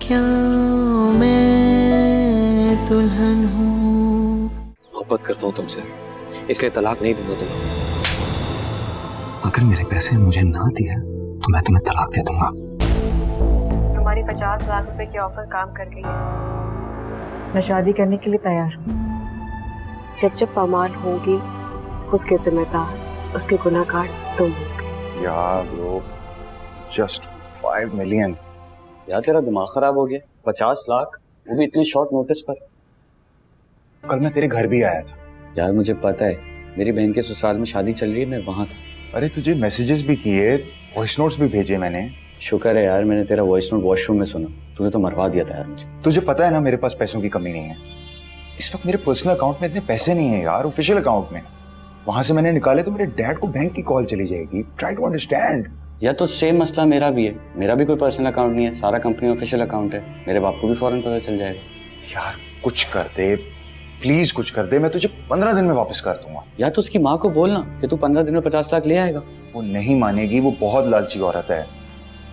क्या मैं दुल्हन हूँ। मोहब्बत करता हूँ तुमसे, इसलिए तलाक नहीं दूंगा तुम्हें। अगर मेरे पैसे मुझे ना दिए तो मैं तुम्हें तलाक दे दूंगा। तुम्हारी 50 लाख रुपए की ऑफर काम कर गई है। मैं शादी करने के लिए तैयार हूँ। जब जब पामाल होगी उसके जिम्मेदार, उसके गुनाहगार तुम होगे। यार ब्रो, जस्ट 5 मिलियन। यार तेरा दिमाग खराब हो गया? 50 लाख, वो भी इतने शॉर्ट नोटिस पर। कल मैं तेरे घर भी आया था। यार मुझे पता है, मेरी बहन के ससुराल में शादी चल रही है, मैं वहां था। अरे तुझे मैसेजेस भी किए, वॉइस नोट्स भी भेजे मैंने। शुक्र है यार, मैंने तेरा वॉइस नोट वॉशरूम में सुना। तूने तो मरवा दिया था यार मुझे। तुझे पता है ना मेरे पास पैसों की कमी नहीं है। इस वक्त मेरे पर्सनल अकाउंट में इतने पैसे नहीं है यार, ऑफिशियल अकाउंट में। वहां से मैंने निकाले तो मेरे डैड को बैंक की कॉल चली जाएगी। Try to understand. या तो सेम मसला मेरा भी है, मेरा भी कोई पर्सनल अकाउंट नहीं है, सारा कंपनी ऑफिशियल अकाउंट है। मेरे बाप को भी फौरन पता चल जाएगा। यार कुछ कर दे प्लीज, कुछ कर दे, मैं तुझे 15 दिन में वापस कर दूंगा। या तो उसकी माँ को बोलना कि तू 15 दिन में 50 लाख ले आएगा। वो नहीं मानेगी, वो बहुत लालची औरत है।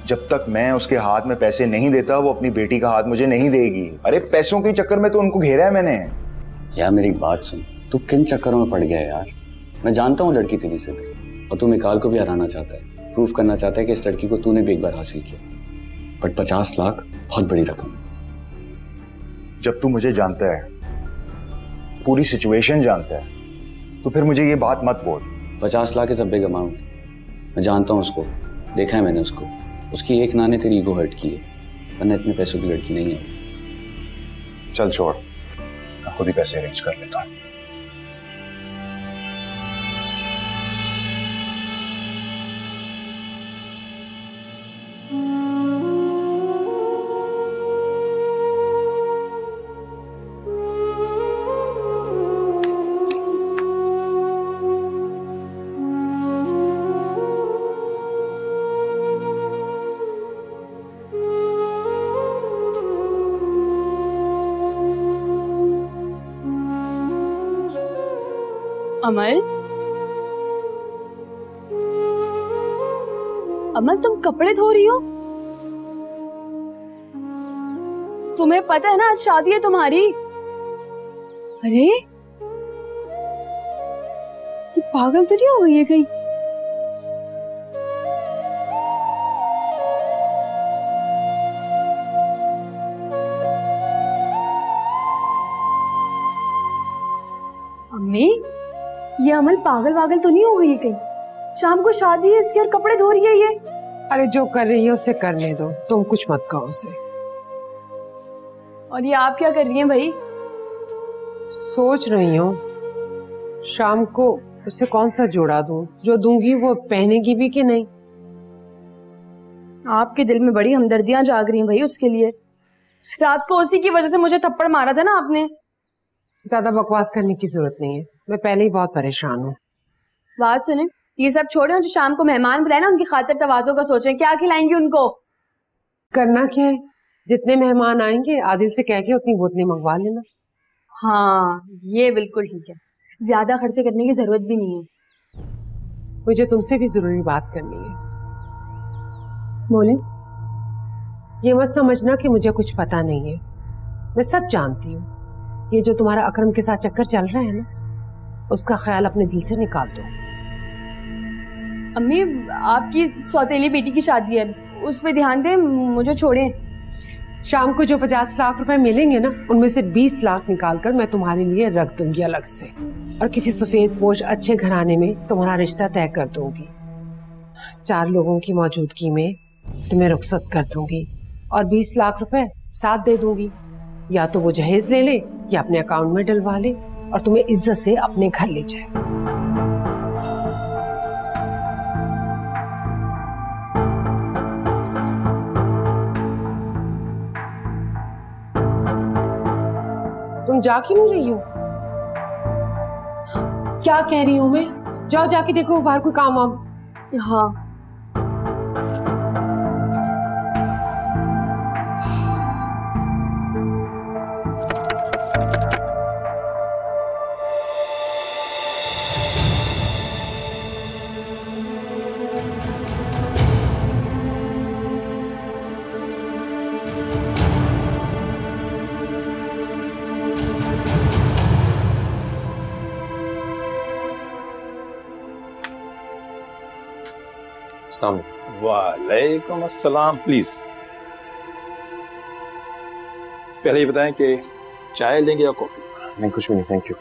जब तक मैं उसके हाथ में पैसे नहीं देता वो अपनी बेटी का हाथ मुझे नहीं देगी। अरे पैसों के चक्कर में तो उनको घेरा है मैंने। यार मेरी बात सुन, तू किन चक्करों में पड़ गया है यार। मैं जानता हूँ लड़की तेरी से थी, और तू मिकाल को भी हराना चाहता है, प्रूफ करना चाहता है कि इस लड़की को तूने भी एक बार हासिल किया। बट 50 लाख बहुत बड़ी रकम है। जब तू मुझे जानता है, पूरी सिचुएशन जानता है, तो फिर मुझे ये बात मत बोल। 50 lakh is a big amount. मैं जानता हूँ उसको, देखा है मैंने उसको। उसकी एक ना ने तेरी ईगो हर्ट की है, वरना इतने पैसों की लड़की नहीं है। चल छोड़, मैं खुद ही पैसे अरेंज कर लेता हूँ। अमल, अमल तुम कपड़े धो रही हो? तुम्हें पता है ना आज शादी है तुम्हारी। अरे तू पागल तो नहीं हो गई है कहीं? अम्मी, ये अमल पागल वागल तो नहीं हो गई है कहीं? शाम को शादी है इसके और कपड़े धो रही है ये। अरे जो कर रही है उसे करने दो, तुम कुछ मत कहो उसे। और ये आप क्या कर रही हैं भाई? सोच रही हूँ शाम को उसे कौन सा जोड़ा दूं, जो दूंगी वो पहनेगी भी कि नहीं। आपके दिल में बड़ी हमदर्दियां जाग रही हैं भाई उसके लिए। रात को उसी की वजह से मुझे थप्पड़ मारा था ना आपने। ज्यादा बकवास करने की जरूरत नहीं है, मैं पहले ही बहुत परेशान हूँ। बात सुने, ये सब छोड़े, जो शाम को मेहमान बुलाए ना उनकी खातिर तवाज़ो का सोचें, क्या खिलाएंगी उनको? करना क्या है, जितने मेहमान आएंगे आदिल से कह के उतनी बोतलें मंगवा लेना। हाँ ये बिल्कुल ठीक है, ज्यादा खर्चे करने की जरूरत भी नहीं है। मुझे तुमसे भी जरूरी बात करनी है। बोले। ये मत समझना कि मुझे कुछ पता नहीं है, मैं सब जानती हूँ। ये जो तुम्हारा अकरम के साथ चक्कर चल रहा है ना, उसका ख्याल अपने दिल से निकाल दो। अम्मी, आपकी सौतेली बेटी की शादी है, उस पर ध्यान दें, मुझे छोड़ें। शाम को जो 50 लाख रुपए मिलेंगे ना, उनमें से 20 लाख निकालकर मैं तुम्हारे लिए रख दूंगी अलग से, और किसी सफेद पोश अच्छे घराने में तुम्हारा रिश्ता तय कर दूंगी। 4 लोगों की मौजूदगी में तुम्हें रुखसत कर दूंगी, और 20 लाख रुपए साथ दे दूंगी। या तो वो जहेज ले ले या अपने अकाउंट में डलवा ले, और तुम्हें इज्जत से अपने घर ले जाए। तुम जा क्यों नहीं रही हो? क्या कह रही हूं मैं? जाओ जाके देखो बाहर कोई काम वाम। हाँ अस्सलाम वालेकुम अस्सलाम। प्लीज पहले ये बताएं कि चाय लेंगे या कॉफी? नहीं, कुछ भी नहीं, थैंक यू।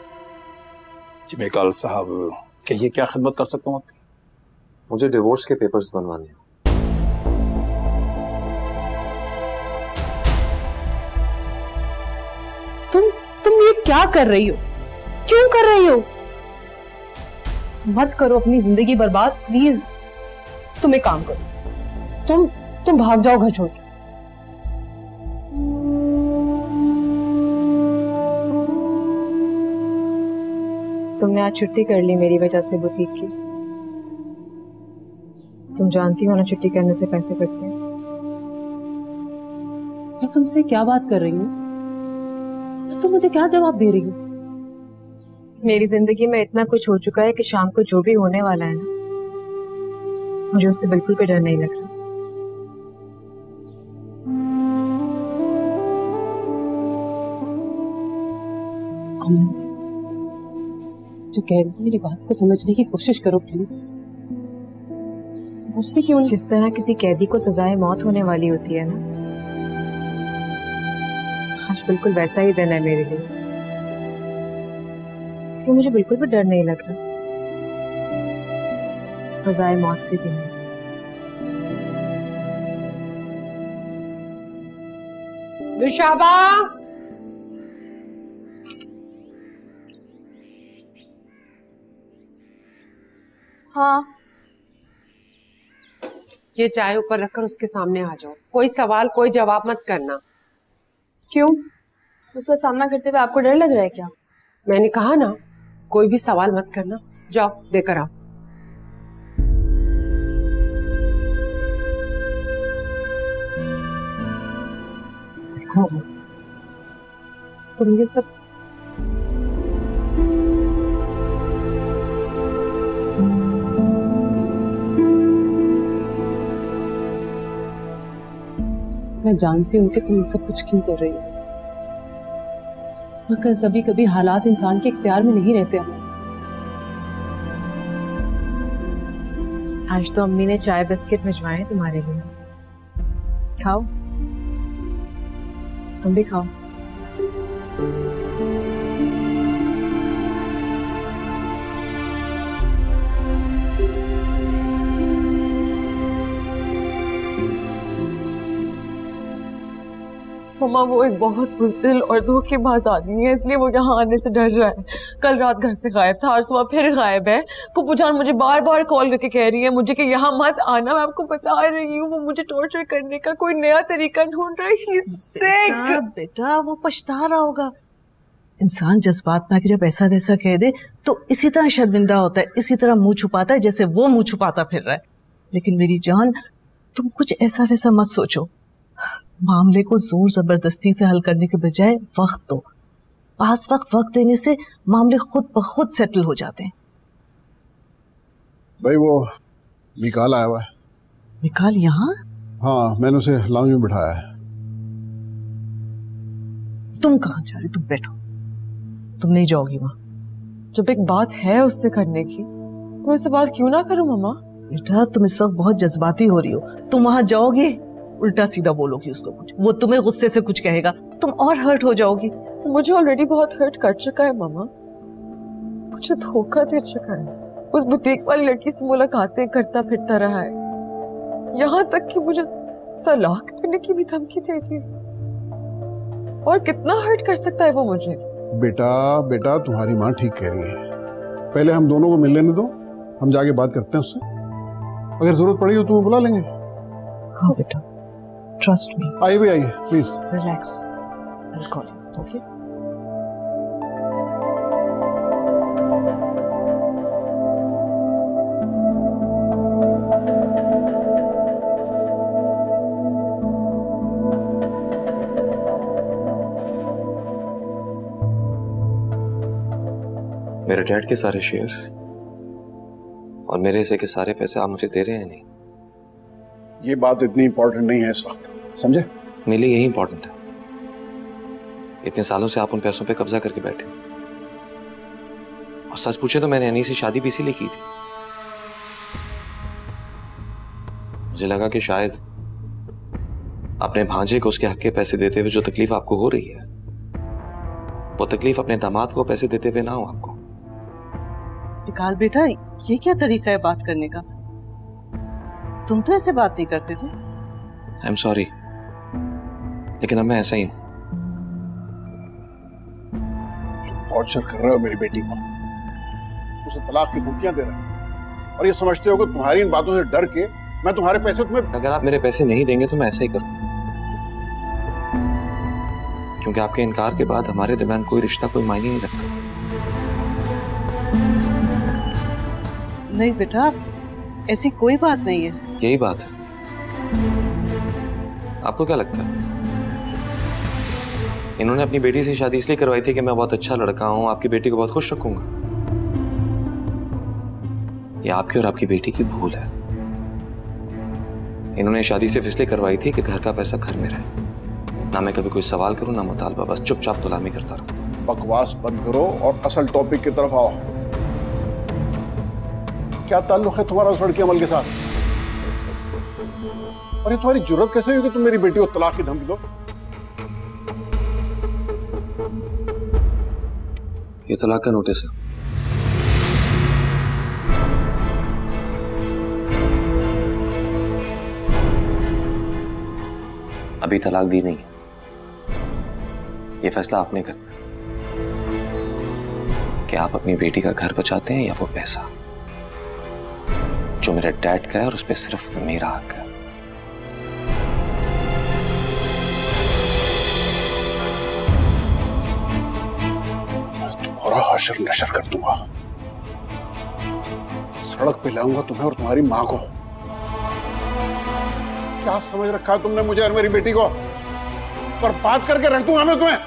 जी मेकाल साहब, कहिए क्या खिदमत कर सकता हूँ आपकी? मुझे डिवोर्स के पेपर्स बनवाने हैं। तुम ये क्या कर रही हो? क्यों कर रही हो? मत करो अपनी जिंदगी बर्बाद प्लीज। तुम एक काम करो, तुम भाग जाओ घर छोड़ के। तुमने आज छुट्टी कर ली मेरी वजह से बुटीक की। तुम जानती हो ना छुट्टी करने से पैसे कटते हैं। मैं तुमसे क्या बात कर रही हूँ? तुम मुझे क्या जवाब दे रही हो? मेरी जिंदगी में इतना कुछ हो चुका है कि शाम को जो भी होने वाला है ना, मुझे उससे बिल्कुल भी डर नहीं लग रहा। अमन, जो कह रही मेरी बात को समझने की कोशिश करो प्लीज। समझती क्यों नहीं? जिस तरह किसी कैदी को सजाए मौत होने वाली होती है ना, आज बिल्कुल वैसा ही दिन है मेरे लिए। कि मुझे बिल्कुल भी डर नहीं लग रहा, सजाए मौत से भी नहीं। निशाबा, हाँ ये चाय ऊपर रखकर उसके सामने आ जाओ। कोई सवाल कोई जवाब मत करना। क्यों? उसका सामना करते हुए आपको डर लग रहा है क्या? मैंने कहा ना, कोई भी सवाल मत करना। जाओ देकर आओ। देखो तुम ये सब मैं जानती हूँ कि तुम ये सब कुछ क्यों कर रही हो, मगर कभी कभी हालात इंसान के इख्तियार में नहीं रहते। आज तो अम्मी ने चाय बिस्किट भिजवाए हैं तुम्हारे लिए, खाओ, तुम भी खाओ। मम्मा वो एक बहुत बुज़दिल और धोखेबाज आदमी है, इसलिए वो यहाँ आने से डर रहा है। कल रात घर से गायब था और सुबह फिर गायब है। फूफू जान मुझे बार बार कॉल करके कह रही है मुझे कि यहाँ मत आना। मैं आपको बता रही हूँ, वो मुझे टॉर्चर करने का कोई नया तरीका ढूंढ रही है। बेटा वो पछता रहा होगा। इंसान जज्बात में आके जब ऐसा वैसा कह दे तो इसी तरह शर्मिंदा होता है, इसी तरह मुंह छुपाता है जैसे वो मुंह छुपाता फिर रहा है। लेकिन मेरी जान, तुम कुछ ऐसा वैसा मत सोचो। मामले को जोर जबरदस्ती से हल करने के बजाय वक्त दो। पास वक्त देने से मामले खुद ब खुद सेटल हो जाते हैं। भाई वो निकाल आया हुआ है। निकाल यहाँ? हाँ, मैंने उसे लाउंज में बिठाया है। तुम कहाँ जा रही? तुम बैठो, तुम नहीं जाओगी वहाँ। जब एक बात है उससे करने की तो उससे बात क्यों ना करूं मम्मा? बेटा तुम इस वक्त बहुत जज्बाती हो रही हो। तुम वहाँ जाओगी, उल्टा सीधा बोलोगी उसको कुछ, वो तुम्हें गुस्से से कुछ कहेगा, तुम और हर्ट हो जाओगी। मुझे ऑलरेडी बहुत हर्ट कर चुका है मामा, मुझे धोखा दे चुका है। उस बुटीक वाली लड़की से मुलाकातें करता फिरता रहा है, यहाँ तक कि मुझे तलाक देने की भी धमकी दे दी। और कितना हर्ट कर सकता है वो मुझे? बेटा तुम्हारी माँ ठीक कह रही है। पहले हम दोनों को मिल लेने दो, हम जाके बात करते हैं उससे। अगर जरूरत पड़ी हो तुम्हें बुला लेंगे। हाँ बेटा, ट्रस्ट मी। आइए भी आइए please. Relax, I call you, okay? मेरे डैड के सारे शेयर्स और मेरे हिस्से के सारे पैसे आप मुझे दे रहे हैं? नहीं, ये बात इतनी इंपॉर्टेंट नहीं है इस वक्त, समझे? मेरे लिए यही इंपॉर्टेंट है। इतने सालों से आप उन पैसों पे कब्जा करके बैठे, और सच पूछे तो मैंने अनी से शादी भी इसीलिए की थी। मुझे लगा कि शायद अपने भांजे को उसके हक के पैसे देते हुए जो तकलीफ आपको हो रही है, वो तकलीफ अपने दामाद को पैसे देते हुए ना हो आपको। विकाल बेटा, ये क्या तरीका है बात करने का? तुम तो ऐसे बात नहीं करते थे। आई एम सॉरी, लेकिन अब मैं ऐसा ही हूं। टॉर्चर कर रहे हो मेरी बेटी को, उसे तलाक की धमकियां दे रहे हो, और ये समझते हो कि तुम्हारी इन बातों से डर के मैं तुम्हारे पैसे तुम्हें। अगर आप मेरे पैसे नहीं देंगे तो मैं ऐसा ही करूं, क्योंकि आपके इनकार के बाद हमारे दरमियान कोई रिश्ता कोई मायने नहीं रखता। नहीं बेटा, ऐसी कोई बात नहीं है। यही बात है। आपको क्या लगता है इन्होंने अपनी बेटी से शादी इसलिए करवाई थी कि मैं बहुत अच्छा लड़का हूं, आपकी बेटी को बहुत खुश रखूंगा? यह आपकी और आपकी बेटी की भूल है। इन्होंने शादी सिर्फ इसलिए करवाई थी कि घर का पैसा घर में रहे, ना मैं कभी कोई सवाल करूं ना मुतालबा, बस चुपचाप गुलामी करता रहूं। बकवास बंद करो और असल टॉपिक की तरफ आओ। क्या ताल्लुक है तुम्हारा उस लड़की अमल के साथ? और ये तुम्हारी जुर्रत कैसे हुई कि तुम मेरी बेटी को तलाक की धमकी दो? ये तलाक का नोटिस है। अभी तलाक दी नहीं, ये फैसला आपने करना कि आप अपनी बेटी का घर बचाते हैं या वो पैसा जो मेरे डैड का है और उस पर सिर्फ मेरा हक है। तुम्हारा हशर नशर कर दूंगा, सड़क पे लाऊंगा तुम्हें और तुम्हारी मां को। क्या समझ रखा है तुमने मुझे और मेरी बेटी को? बर्बाद करके रख दूंगा मैं तुम्हें।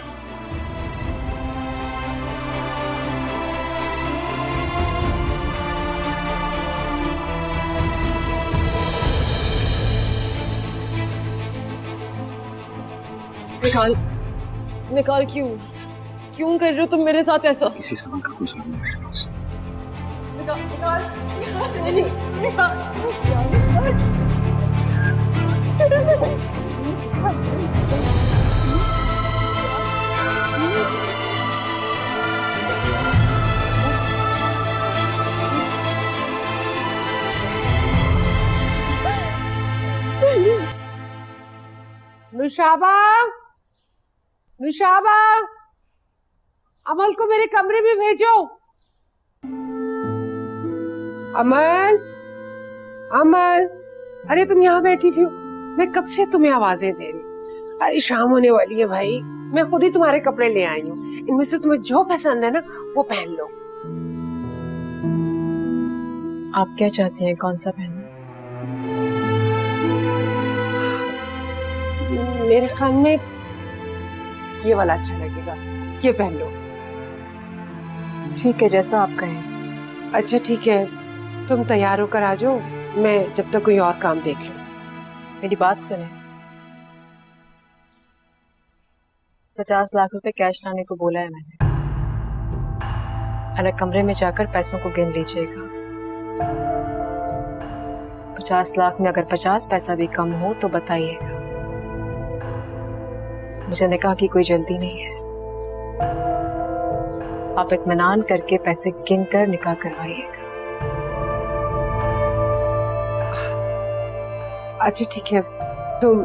निकाल, निकाल। क्यों कर रहे हो तुम मेरे साथ ऐसा? इसी सवाल का कोई जवाब नहीं है। निकाल, निकाल। नुशाबा, नुशाबा, अमल को मेरे कमरे में भेजो। अमल, अमल, अरे तुम यहाँ बैठी हुई हो, मैं कब से तुम्हें आवाजें दे रही। अरे शाम होने वाली है भाई, मैं खुद ही तुम्हारे कपड़े ले आई हूँ। इनमें से तुम्हें जो पसंद है ना वो पहन लो। आप क्या चाहती हैं, कौन सा पहनूं? मेरे ख्याल में ये वाला अच्छा लगेगा, ये पहन लो। ठीक है, जैसा आप कहें। अच्छा ठीक है, तुम तैयार होकर आ जाओ, मैं जब तक कोई और काम देख लूं। मेरी बात सुने, 50 लाख रुपए कैश लाने को बोला है मैंने। अलग कमरे में जाकर पैसों को गिन लीजिएगा। 50 लाख में अगर 50 पैसा भी कम हो तो बताइएगा। मुझे निकाह की कोई जल्दी नहीं है, आप इत्मीनान करके पैसे गिन कर निकाह करवाइएगा। अच्छा ठीक है, तुम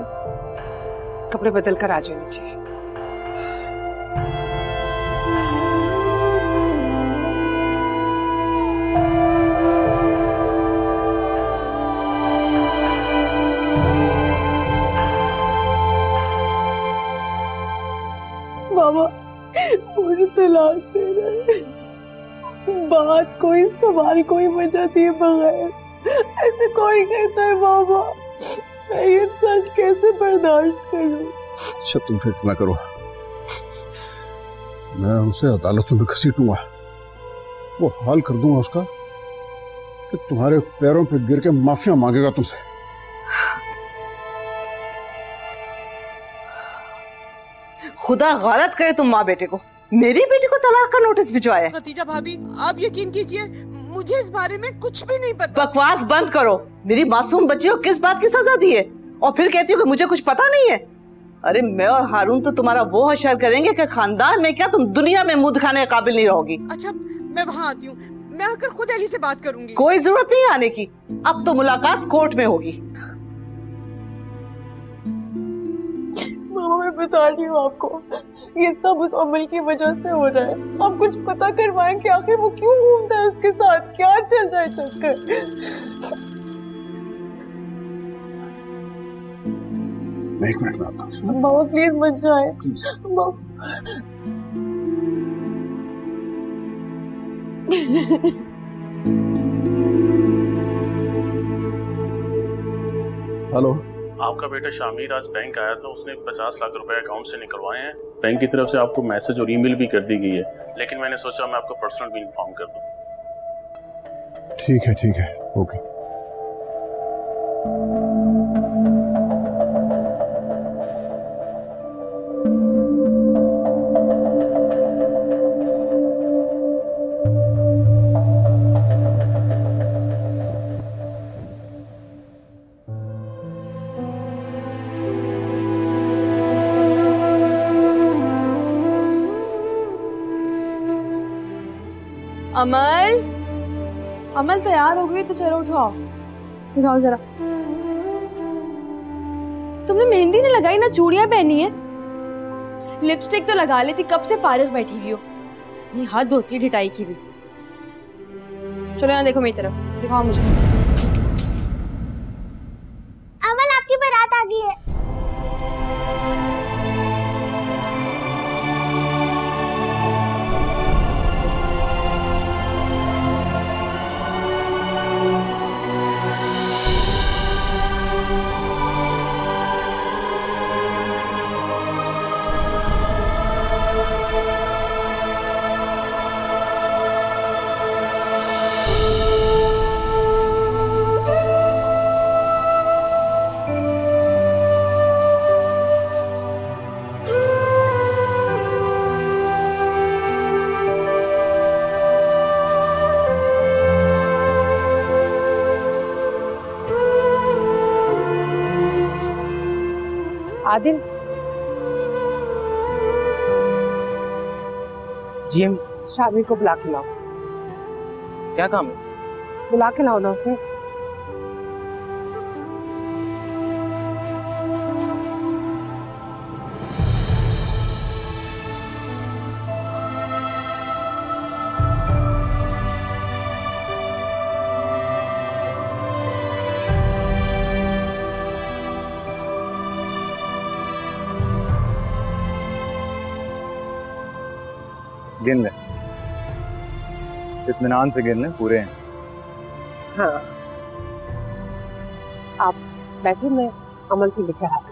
कपड़े बदल कर आ जाओ नीचे। बाबा मुझे तलाक दे रहा है, बात कोई सवाल कोई वजह दिए बगैर ऐसे कोई कहता है। बाबा मैं ये सच कैसे बर्दाश्त करूं? अच्छा तुम फिक्र ना करो, मैं उसे अदालतों में घसीटूंगा, वो हाल कर दूंगा उसका कि तुम्हारे पैरों पे गिर के माफिया मांगेगा तुमसे। खुदा गलत करे तुम माँ बेटे को, मेरी बेटी को तलाक का नोटिस भिजवाया। खतीजा भाभी आप यकीन कीजिए, मुझे इस बारे में कुछ भी नहीं पता। बकवास बंद करो। मेरी मासूम बच्ची को किस बात की सजा दी है और फिर कहती हो कि मुझे कुछ पता नहीं है। अरे मैं और हारून तो तुम्हारा वो हश्र करेंगे कि खानदान में क्या तुम दुनिया में मुंह दिखाने के काबिल नहीं रहोगी। अच्छा मैं वहाँ आती हूँ, मैं आकर खुद अली से बात करूंगी। कोई जरूरत नहीं आने की, अब तो मुलाकात कोर्ट में होगी। मामा मैं बता रही हूँ आपको, ये सब उस अमल की वजह से हो रहा है। आप कुछ पता करवाएं कि आखिर वो क्यों घूमता है, उसके साथ क्या चल रहा है चलकर। एक मिनट में आता हूँ। मामा प्लीज मत जाए। हेलो, आपका बेटा शामिर आज बैंक आया था, उसने 50 लाख रुपए अकाउंट से निकलवाए हैं। बैंक की तरफ से आपको मैसेज और ईमेल भी कर दी गई है, लेकिन मैंने सोचा मैं आपको पर्सनल भी इन्फॉर्म कर दूं। ठीक है, ओके। अमल तैयार हो गई तो चलो उठाओ, दिखाओ जरा। तुमने मेहंदी नहीं लगाई ना चूड़ियां पहनी है, लिपस्टिक तो लगा लेती, कब से फारिग बैठी हुई हो। ये हद होती है ढिटाई की भी। चलो यहाँ देखो मेरी तरफ, दिखाओ मुझे। अमल आपकी बारात आ गई है। आदिल जी हम शामिर को बुला के लाओ। क्या काम है? बुला के लाओ ना उसे। गिन ले, इत्मीनान से गिन ले, पूरे हैं। हाँ आप बैठिए, मैं अमल की लिखा है।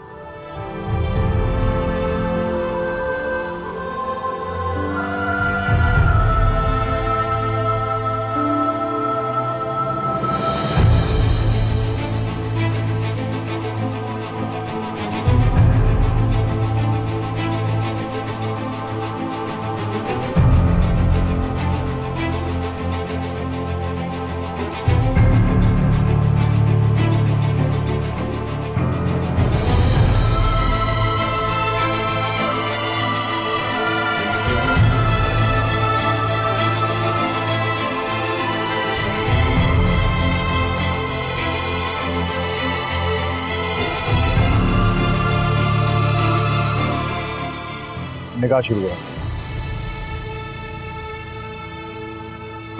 निकाह शुरू हुआ।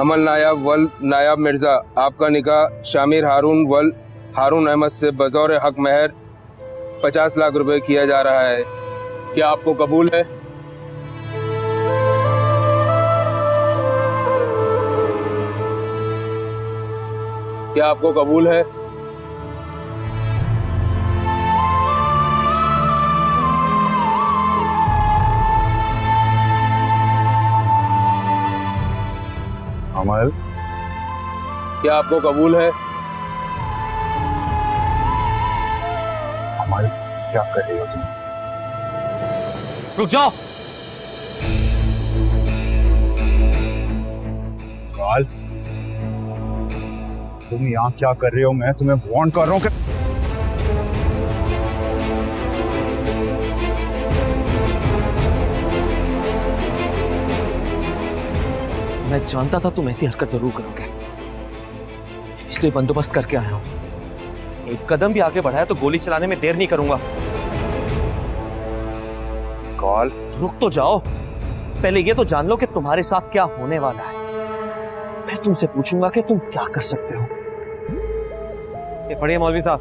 अमल नायाब वल नायाब मिर्जा, आपका निकाह शामिर हारून वल हारून अहमद से बजौर हक महर 50 लाख रुपए किया जा रहा है। क्या आपको कबूल है? क्या आपको कबूल है? अमल, क्या आपको कबूल है? अमल, क्या कर रही हो तुम? रुक जाओ। काल, तुम यहाँ क्या कर रहे हो? मैं तुम्हें वार्न कर रहा हूँ कि मैं जानता था तुम ऐसी हरकत जरूर करोगे, इसलिए बंदोबस्त करके आया हूं। एक कदम भी आगे बढ़ाया तो गोली चलाने में देर नहीं करूंगा। कॉल रुक तो जाओ, पहले ये तो जान लो कि तुम्हारे साथ क्या होने वाला है, फिर तुमसे पूछूंगा कि तुम क्या कर सकते हो। ये पढ़िए मौलवी साहब,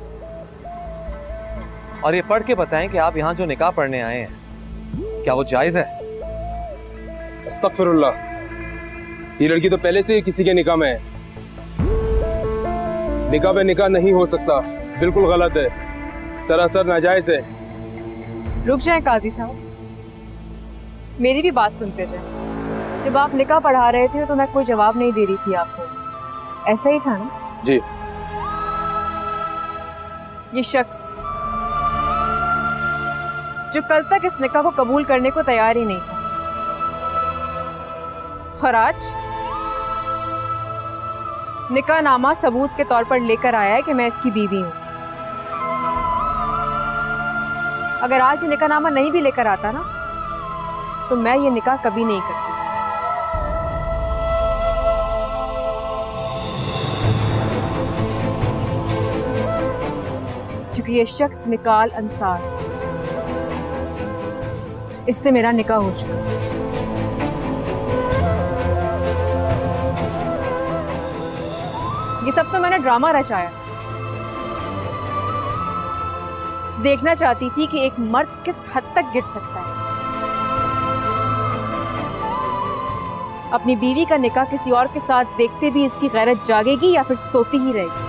और ये पढ़ के बताएं कि आप यहां जो निकाह पढ़ने आए हैं क्या वो जायज है? अस्तगफिरुल्लाह, ये लड़की तो पहले से ही किसी के निकाह में है। निकाह पे निकाह नहीं हो सकता, बिल्कुल गलत है, सरासर नाजायज है। रुक जाएं काजी साहब, मेरी भी बात सुनते जाएं। जब आप निकाह पढ़ा रहे थे तो मैं कोई जवाब नहीं दे रही थी आपको, ऐसा ही था ना? जी। ये शख्स जो कल तक इस निकाह को कबूल करने को तैयार ही नहीं था, और आज निकाह नामा सबूत के तौर पर लेकर आया है कि मैं इसकी बीवी हूं। अगर आज ये निकाह नामा नहीं भी लेकर आता ना, तो मैं ये निकाह कभी नहीं करती। क्योंकि ये शख्स मिकाल अंसार, इससे मेरा निकाह हो चुका है। ये सब तो मैंने ड्रामा रचाया। देखना चाहती थी कि एक मर्द किस हद तक गिर सकता है। अपनी बीवी का निकाह किसी और के साथ देखते भी इसकी गैरत जागेगी या फिर सोती ही रहेगी?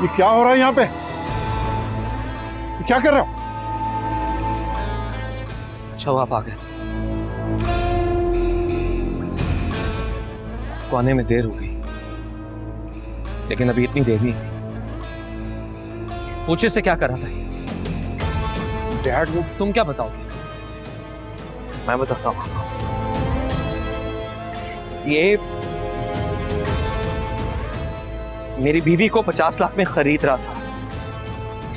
ये क्या हो रहा है यहाँ पे? क्या कर रहा हो? अच्छा हुआ आप आ गए, आपको आने में देर हो गई, लेकिन अभी इतनी देर नहीं है। पूछे से क्या कर रहा था ये? डैड वो तुम क्या बताओगे? मैं बताता हूँ आपको। ये मेरी बीवी को 50 लाख में खरीद रहा था,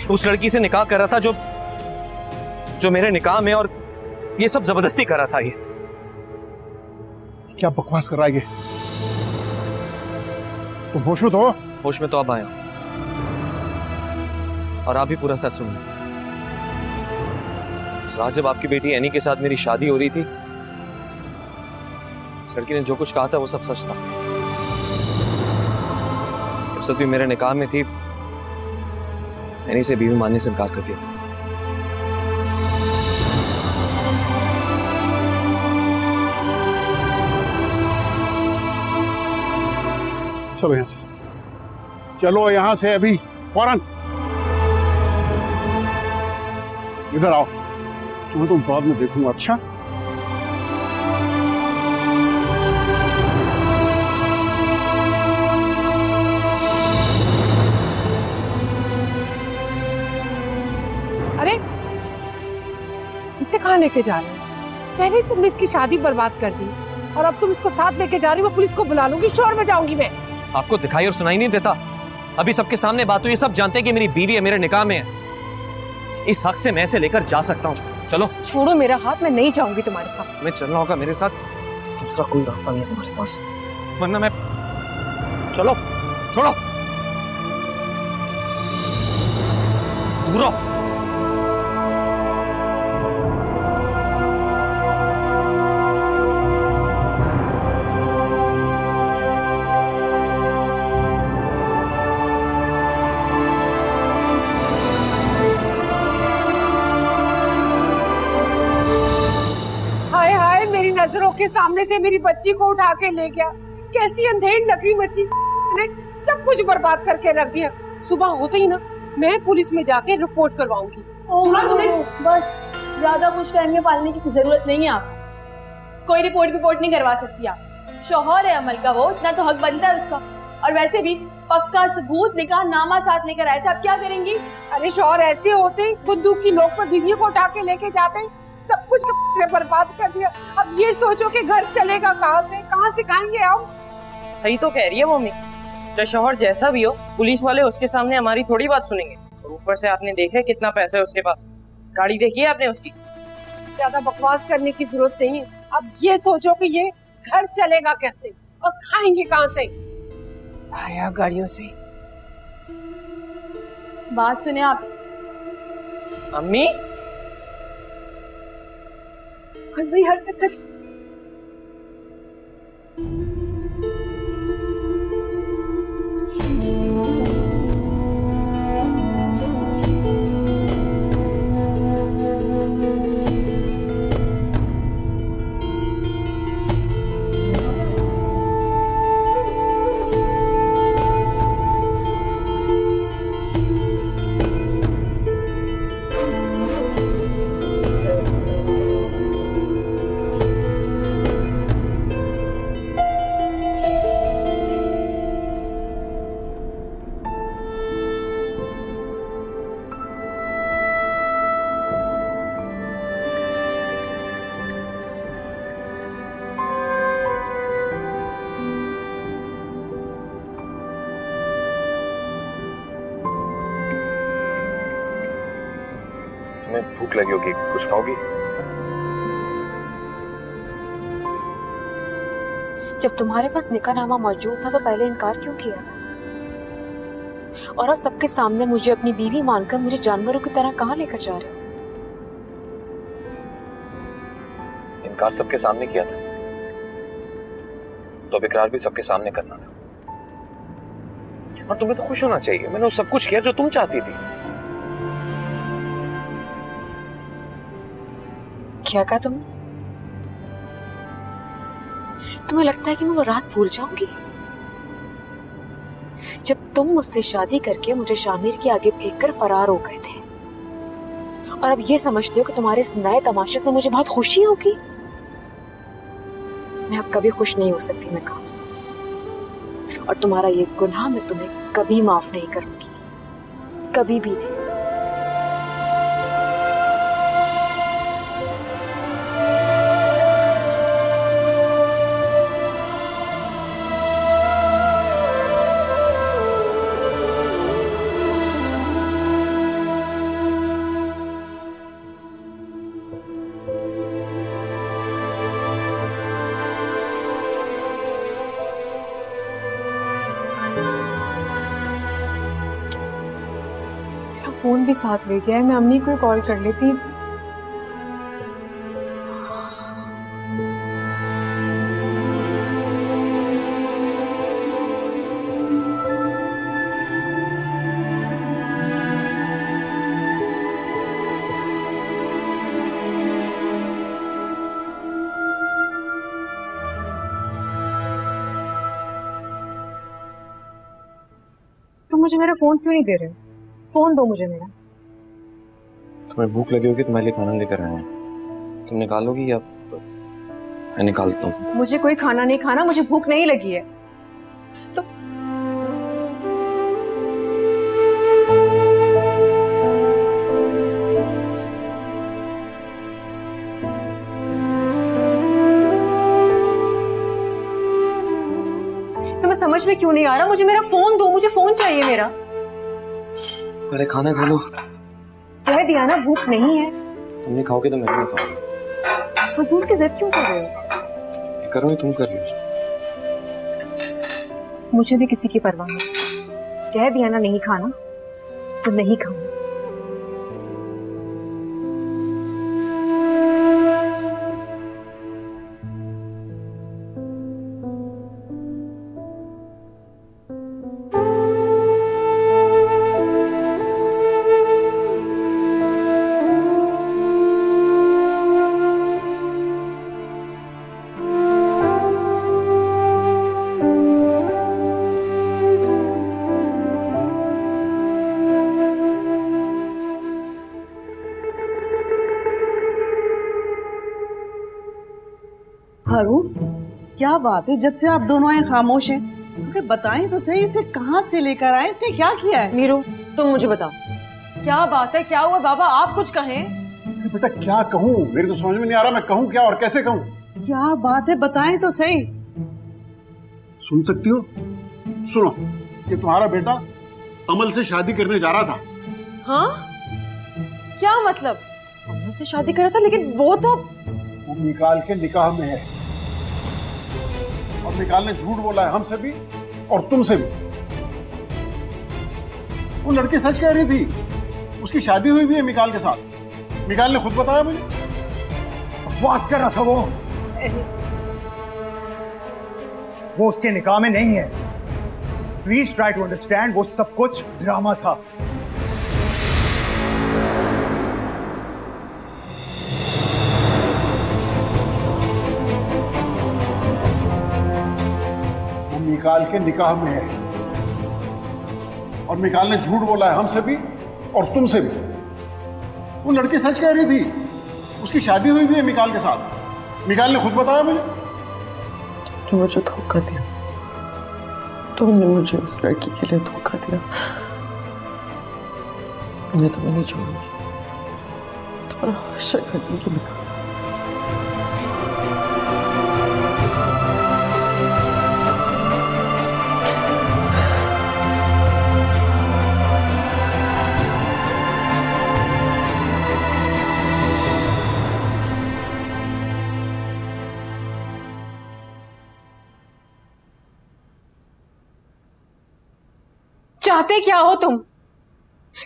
उस लड़की से निकाह कर रहा था जो मेरे निकाह में, और ये सब जबरदस्ती कर रहा था। ये क्या बकवास कर रहा है ये? तुम होश में तो हो? होश में तो अब आया हूं, और आप भी पूरा सच सुन लो। उस रात जब आपकी बेटी एनी के साथ मेरी शादी हो रही थी, इस लड़की ने जो कुछ कहा था वो सब सच था। उस वक्त भी मेरे निकाह में थी, एनी से बीवी मानने से इनकार कर दिया था। चलो यहाँ से, चलो यहाँ से अभी फौरन। इधर आओ, तुम्हें तो बाद में देखूंगा। अच्छा अरे इसे कहाँ लेके जा रहे हो? पहले तुमने इसकी शादी बर्बाद कर दी और अब तुम इसको साथ लेके जा रही हो। मैं पुलिस को बुला लूंगी, शोर में जाऊंगी मैं। आपको दिखाई और सुनाई नहीं देता? अभी सबके सामने बात हुई, सब जानते हैं कि मेरी बीवी है, मेरे निकाह में है। इस हक से मैं इसे लेकर जा सकता हूँ। चलो। छोड़ो मेरा हाथ, मैं नहीं जाऊंगी तुम्हारे साथ। मैं चलना होगा मेरे साथ, दूसरा कोई रास्ता नहीं है तुम्हारे पास, वरना मैं। चलो छोड़ो, दूर आओ। नजरों के सामने से मेरी बच्ची को उठा के ले गया। कैसी अंधेरी नकली बच्ची ने सब कुछ बर्बाद करके रख दिया। सुबह होते ही ना मैं पुलिस में जाके रिपोर्ट करवाऊंगी। सुना तुमने? बस ज्यादा खुश फहमी पालने की जरूरत नहीं है आप। कोई रिपोर्ट नहीं करवा सकती आप। शौहर है अमल का, वो इतना तो हक बनता है उसका। और वैसे भी पक्का सबूत निकाह नामा साथ लेकर आए थे, अब क्या करेंगी? अरे शौहर ऐसे होते बंदूक की नोक पर बीवियों को उठा के लेके जाते, सब कुछ बर्बाद कर दिया। अब ये सोचो कि घर चलेगा कहाँ से खाएंगे हम। सही तो कह रही है मम्मी, चाहे शौहर जैसा भी हो, पुलिस वाले उसके सामने हमारी थोड़ी बात सुनेंगे। और ऊपर से आपने देखा है कितना पैसा है उसके पास, गाड़ी देखी है आपने उसकी। ज्यादा बकवास करने की जरूरत नहीं है। अब ये सोचो कि ये घर चलेगा कैसे और खाएंगे कहाँ से। आया गाड़ियों से। बात सुने आप। अम्मी भाई हरकत भूख लगी होगी, कुछ खाओगी? जब तुम्हारे पास निकाहनामा मौजूद था तो पहले इनकार क्यों किया था? और अब सबके सामने मुझे अपनी बीवी मानकर मुझे जानवरों की तरह कहां लेकर जा रहे हो? इनकार सबके सामने किया था तो अब इकरार भी सबके सामने करना था। और तुम्हें तो खुश होना चाहिए, मैंने वो सब कुछ किया जो तुम चाहती थी। क्या कहा तुमने? तुम्हें लगता है कि मैं वो रात भूल जाऊंगी जब तुम मुझसे शादी करके मुझे शामिर के आगे फेंककर फरार हो गए थे, और अब ये समझते हो कि तुम्हारे इस नए तमाशे से मुझे बहुत खुशी होगी? मैं अब कभी खुश नहीं हो सकती मैं कहा, और तुम्हारा ये गुनाह मैं तुम्हें कभी माफ नहीं करूंगी, कभी भी नहीं। फोन भी साथ ले गया है, मैं अम्मी को कॉल कर लेती। तुम मुझे मेरा फोन क्यों नहीं दे रहे हो? फोन दो मुझे मेरा। तुम्हें भूख लगी होगी, तुम्हारे लिए खाना लेकर आए हैं। तुम निकालोगी या मैं निकालता हूँ? मुझे कोई खाना नहीं खाना, मुझे भूख नहीं लगी है। तो तुम्हें समझ में क्यों नहीं आ रहा? मुझे मेरा फोन दो, मुझे फोन चाहिए मेरा। पहले खाना खा लो। कह दिया ना भूख नहीं है। तुम नहीं खाओगे तो मैं नहीं खाऊंगा। फजूल की जिद क्यों कर रहे हो? करो ही तुम कर रही हो। मुझे भी किसी की परवाह नहीं। कह दिया ना नहीं खाना तो नहीं खाऊंगा। हारून, क्या बात है? जब से आप दोनों आए खामोश हैं। मुझे बताएं तो सही, इसे कहाँ से लेकर आए? इसने क्या किया है? मीरू, तुम मुझे बताओ क्या बात है, क्या हुआ? बाबा आप कुछ कहें। बेटा क्या कहूँ, मेरी तो समझ में नहीं आ रहा मैं कहूँ क्या और कैसे कहूँ। क्या बात है, बताएं तो सही। सुन सकती हो? सुनो, कि तुम्हारा बेटा अमल से शादी करने जा रहा था। हाँ? क्या मतलब? अमल से शादी कर रहा था, लेकिन वो मिकाल के निकाह में है और मिकाल ने झूठ बोला है हमसे भी और तुमसे भी। वो लड़की सच कह रही थी, उसकी शादी हुई भी है मिकाल के साथ। मिकाल ने खुद बताया मुझे। बकवास कर रहा था वो उसके निकाह में नहीं है। प्लीज ट्राई टू अंडरस्टैंड, वो सब कुछ ड्रामा था। वो मिकाल के निकाह में है और मिकाल ने झूठ बोला है हमसे भी और तुमसे भी। वो लड़की सच कह रही थी, उसकी शादी हुई भी है मिकाल के साथ। मिकाल ने खुद बताया मुझे। तुमने मुझे धोखा दिया, तुमने मुझे उस लड़की के लिए धोखा दिया। मैं तुम्हें नहीं छोड़ूंगी, तुम्हारा हमेशा करने की निकाल। चाहते क्या हो तुम?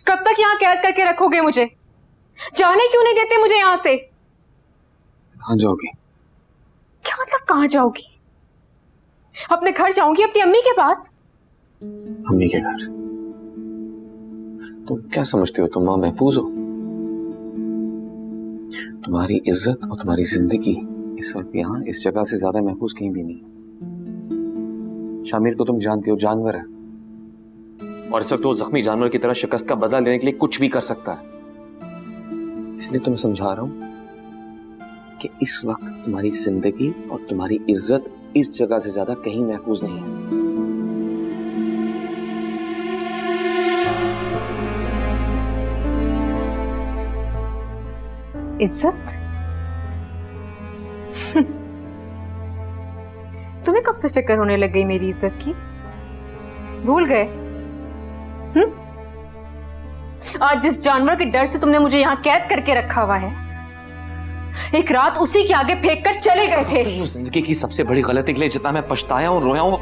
कब तक यहाँ कैद करके रखोगे मुझे? जाने क्यों नहीं देते मुझे यहाँ से? कहाँ जाओगी? क्या मतलब कहाँ जाओगी? अपने घर जाऊंगी, अपनी अम्मी के पास। अम्मी के घर? तुम क्या समझती हो तुम वहां महफूज हो? तुम्हारी इज्जत और तुम्हारी जिंदगी इस वक्त यहाँ इस जगह से ज्यादा महफूज कहीं भी नहीं। शामिर को तुम जानती हो, जानवर है और इस वक्त वो जख्मी जानवर की तरह शिकस्त का बदला लेने के लिए कुछ भी कर सकता है। इसलिए तुम्हें समझा रहा हूं कि इस वक्त तुम्हारी जिंदगी और तुम्हारी इज्जत इस जगह से ज्यादा कहीं महफूज नहीं है। इज्जत? तुम्हें कब से फिक्र होने लग गई मेरी इज्जत की? भूल गए? आज जिस जानवर के डर से तुमने मुझे यहाँ कैद करके रखा हुआ है, एक रात उसी के आगे फेंक कर चले गए थे। जिंदगी की सबसे बड़ी गलती के लिए जितना मैं पछताया हूं, रोया हूं,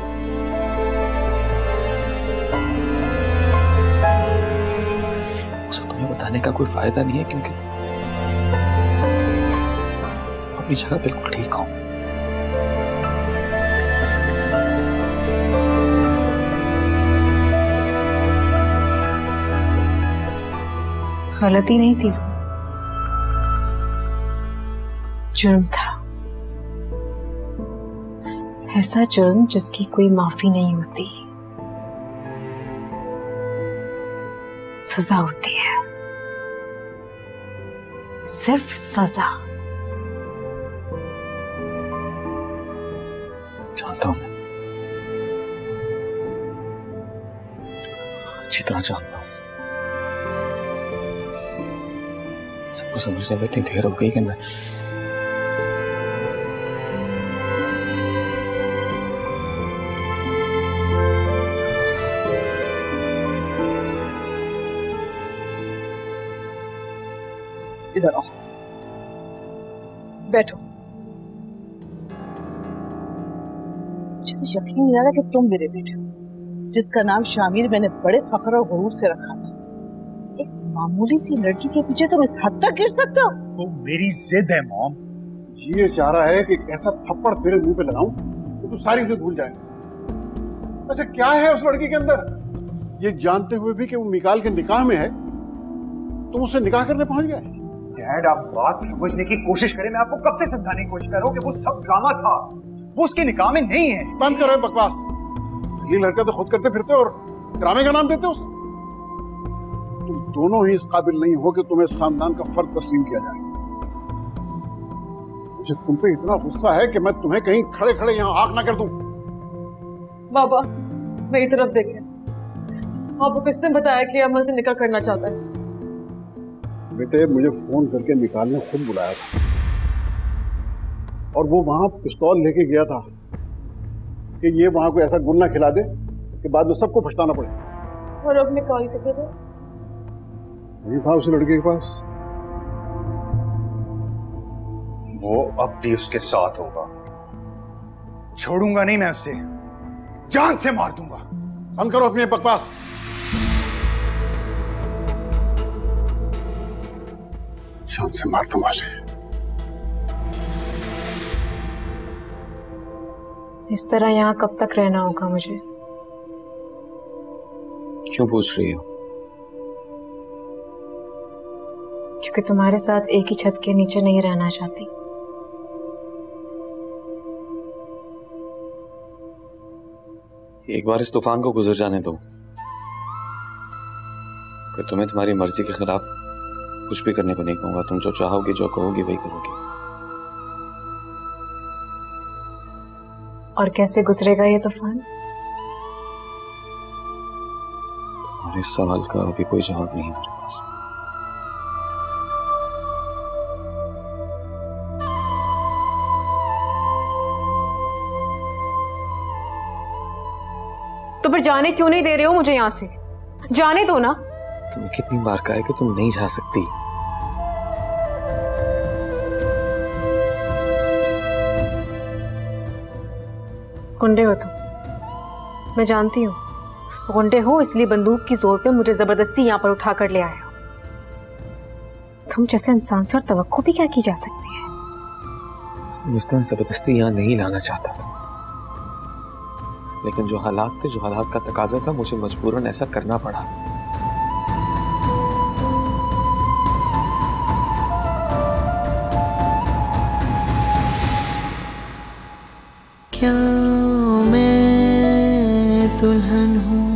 उसे तुम्हें बताने का कोई फायदा नहीं है, क्योंकि तुम अपनी जगह बिल्कुल ठीक हो। गलती नहीं थी, जुर्म था। ऐसा जुर्म जिसकी कोई माफी नहीं होती, सजा होती है, सिर्फ सजा। जानता हूं, अच्छी तरह जानता हूं। सबको समझने में इतनी देर हो गई कि मैं इधर आओ, बैठो। मुझे तो यकीन नहीं आ रहा कि तुम मेरे बेटे हो, जिसका नाम शामिर मैंने बड़े फख्र और गुरूर से रखा था। एक मामूली सी लड़की के पीछे तुम इस हद तक गिर सकते हो? वो मेरी जिद है मॉम। ये चाह रहा है कि ऐसा थप्पड़ तेरे मुंह पे लगाऊं तो तू सारी जिद भूल जाए। ऐसा क्या है उस लड़की के अंदर, ये जानते हुए भी कि वो मिकाल के निकाह में है, तुम उससे निकाह करने पहुंच गए? डैड, आप बात समझने की कोशिश करें। मैं आपको कब से समझाने की कोशिश कर रहा हूं कि वो सब ड्रामा था, वो उसके निकाह में नहीं है। बंद करो बकवास। जलील हरकतें खुद करते फिरते और ड्रामे का नाम देते हो उसे। तुम दोनों ही इस काबिल नहीं हो कि तुम्हें इस खानदान का फर्द तस्लीम किया जाए। मुझे तुम पे इतना गुस्सा है कि मैं तुम्हें कहीं खड़े खड़े यहाँ आंख ना कर दूं। बाबा मेरी तरफ देखें, आपको किसने बताया कि अमल से निकाह करना चाहता है? बेटे मुझे फोन करके मिकाल ने खुद बुलाया था और वो वहां पिस्तौल लेके गया था कि ये वहां को ऐसा गुन्ना खिला दे कि बाद में सबको पछताना पड़े। और अब मिकाल किधर है? नहीं था उसी लड़के के पास। वो अब भी उसके साथ होगा, छोड़ूंगा नहीं मैं उसे, जान से मार दूंगा। बंद करो अपनी बकवास। जान से मार दूंगा उसे। इस तरह यहाँ कब तक रहना होगा मुझे? क्यों पूछ रही हो? क्योंकि तुम्हारे साथ एक ही छत के नीचे नहीं रहना चाहती। एक बार इस तूफान को गुजर जाने दो, फिर तुम्हें तुम्हारी मर्जी के खिलाफ कुछ भी करने को नहीं कहूंगा। तुम जो चाहोगी, जो कहोगी वही करोगी। और कैसे गुजरेगा ये तूफान? तुम्हारे इस सवाल का अभी कोई जवाब नहीं है मेरे पास। तो फिर जाने क्यों नहीं दे रहे हो मुझे यहाँ से? जाने दो ना। तुम्हें कितनी बार कहा है कि तुम नहीं जा सकती? गुंडे हो तुम, मैं जानती हूँ। गुंडे हो इसलिए बंदूक की जोर पे मुझे जबरदस्ती यहाँ पर उठा कर ले आए हो। तुम जैसे इंसान से और तवक्को भी क्या की जा सकती है? इस तरह जबरदस्ती यहाँ नहीं लाना चाहता था, लेकिन जो हालात थे, जो हालात का तकाजा था, मुझे मजबूरन ऐसा करना पड़ा। क्या मैं दुल्हन हूँ